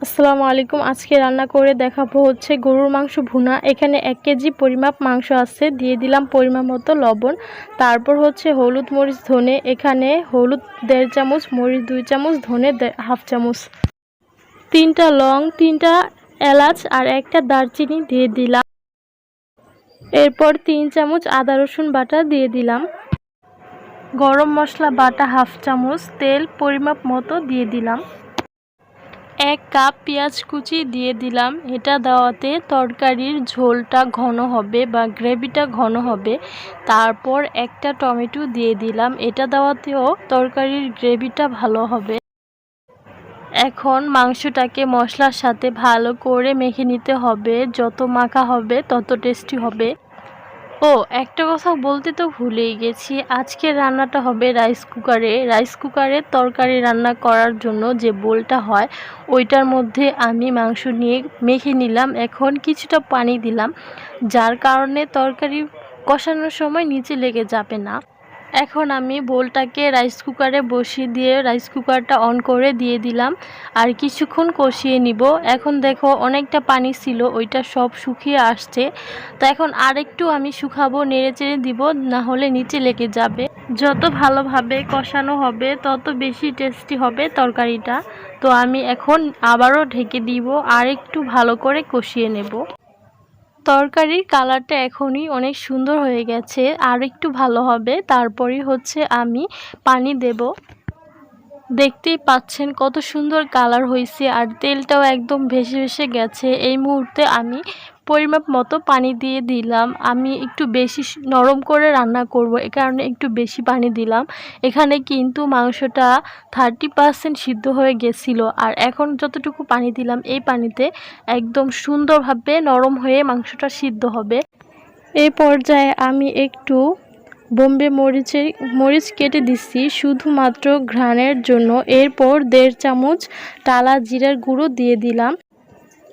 আসসালামু আলাইকুম। আজকে রান্না করে দেখাবো হচ্ছে গরুর মাংস ভুনা। এখানে 1 কেজি পরিমাপ মাংস আছে, দিয়ে দিলাম পরিমাণ মতো লবণ। তারপর হচ্ছে হলুদ মরিচ ধনে, এখানে হলুদ 1.5 চামচ, মরিচ 2 চামচ, ধনে 1/2 চামচ, 3টা লং, 3টা এলাচ আর 1টা দারচিনি দিয়ে দিলাম। এরপর 3 চামচ আদা রসুন বাটা দিয়ে দিলাম। গরম মশলা বাটা 1/2 চামচ, তেল পরিমাপ মতো দিয়ে দিলাম। 1 কাপ পেঁয়াজ কুচি দিয়ে দিলাম। এটা দেওয়াতে তরকারির ঝোলটা ঘন হবে বা গ্রেভিটা ঘন হবে। তারপর 1টা টমেটো দিয়ে দিলাম। এটা দেওয়াতেও তরকারির গ্রেভিটা ভালো হবে। এখন মাংসটাকে মশলার সাথে ভালো করে মেখে নিতে হবে। যত মাখা হবে তত টেস্টি হবে। একটা কথা বলতে তো ভুলেই গেছি, আজকের রান্নাটা হবে রাইস কুকারে। রাইস কুকারে তরকারি রান্না করার জন্য যে বোলটা হয় ওইটার মধ্যে আমি মাংস নিয়ে মেখে নিলাম। এখন কিছুটা পানি দিলাম, যার কারণে তরকারি কষানোর সময় নিচে লেগে যাবে না। এখন আমি বোলটাকে রাইস কুকারে বসিয়ে দিয়ে রাইস কুকারটা অন করে দিয়ে দিলাম আর কিছুক্ষণ কষিয়ে নিব। এখন দেখো অনেকটা পানি ছিল, ওইটা সব শুকিয়ে আসছে। তো এখন আরেকটু আমি শুকাবো, নেড়ে চেড়ে দিব, না হলে নিচে লেগে যাবে। যত ভালোভাবে কষানো হবে তত বেশি টেস্টি হবে তরকারিটা। তো আমি এখন আবারও ঢেকে দিব আর একটু ভালো করে কষিয়ে নেব। তরকারির কালারটা এখনই অনেক সুন্দর হয়ে গেছে, আর একটু ভালো হবে। তারপরে হচ্ছে আমি পানি দেব। দেখতেই পাচ্ছেন কত সুন্দর কালার হয়েছে আর তেলটাও একদম ভেসে ভেসে গেছে। এই মুহূর্তে আমি পরিমাপ মতো পানি দিয়ে দিলাম। আমি একটু বেশি নরম করে রান্না করব, এ কারণে একটু বেশি পানি দিলাম। এখানে কিন্তু মাংসটা 30% সিদ্ধ হয়ে গেছিল, আর এখন যতটুকু পানি দিলাম এই পানিতে একদম সুন্দরভাবে নরম হয়ে মাংসটা সিদ্ধ হবে। এই পর্যায়ে আমি একটু বোম্বে মরিচ কেটে দিচ্ছি শুধুমাত্র ঘ্রাণের জন্য। এরপর 1.5 চামচ টালা জিরার গুঁড়ো দিয়ে দিলাম।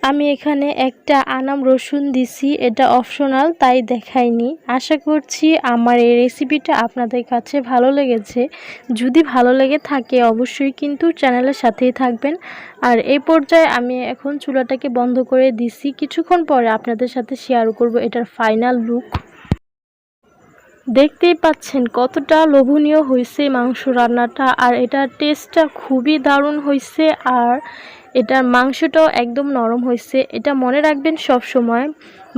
আমি এখানে একটা আনাম রসুন দিছি, এটা অপশনাল তাই দেখাইনি। আশা করছি আমার এই রেসিপিটা আপনাদের কাছে ভালো লেগেছে। যদি ভালো লেগে থাকে অবশ্যই কিন্তু চ্যানেলের সাথেই থাকবেন। আর এই পর্যায়ে আমি এখন চুলাটাকে বন্ধ করে দিছি। কিছুক্ষণ পরে আপনাদের সাথে শেয়ার করব এটার ফাইনাল লুক। দেখতেই পাচ্ছেন কতটা লোভনীয় হয়েছে মাংস রান্নাটা, আর এটার টেস্টটা খুবই দারুণ হয়েছে। আর এটার মাংসটাও একদম নরম হয়েছে। এটা মনে রাখবেন সব সময়,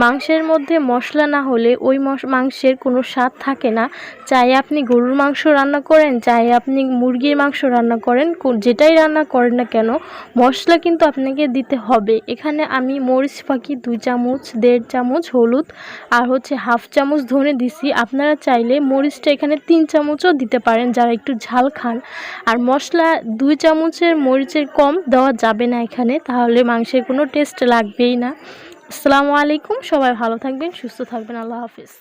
মাংসের মধ্যে মশলা না হলে ওই মাংসের কোনো স্বাদ থাকে না। চাই আপনি গরুর মাংস রান্না করেন, চাই আপনি মুরগির মাংস রান্না করেন, যেটাই রান্না করেন না কেন মশলা কিন্তু আপনাকে দিতে হবে। এখানে আমি মরিচ ফাঁকি 2 চামচ, 1.5 চামচ হলুদ আর হচ্ছে 1/2 চামচ ধনে দিছি। আপনারা চাইলে মরিচটা এখানে 3 চামচও দিতে পারেন যারা একটু ঝাল খান। আর মশলা 2 চামচের মরিচের কম দেওয়া যাবে না এখানে, তাহলে মাংসের কোনো টেস্ট লাগবেই না। আসসালামু আলাইকুম, সবাই ভালো থাকবেন, সুস্থ থাকবেন। আল্লাহ হাফেজ।